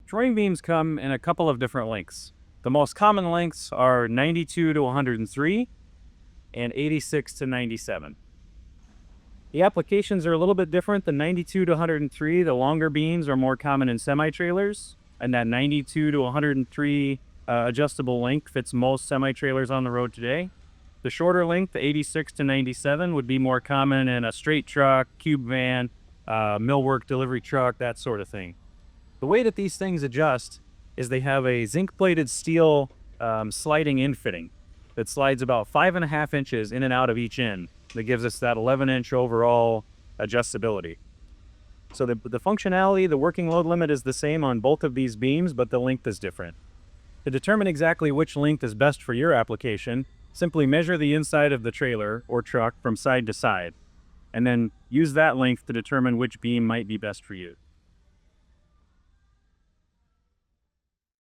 Terrain beams come in a couple of different lengths. The most common lengths are 92 to 103 and 86 to 97. The applications are a little bit different. The 92 to 103, the longer beams are more common in semi-trailers, and that 92 to 103 adjustable length fits most semi-trailers on the road today. The shorter length, the 86 to 97, would be more common in a straight truck, cube van, millwork delivery truck, that sort of thing. The way that these things adjust is they have a zinc-plated steel sliding in fitting that slides about 5.5 inches in and out of each end. That gives us that 11-inch overall adjustability. So the functionality, the working load limit is the same on both of these beams, but the length is different. To determine exactly which length is best for your application, simply measure the inside of the trailer or truck from side to side, and then use that length to determine which beam might be best for you.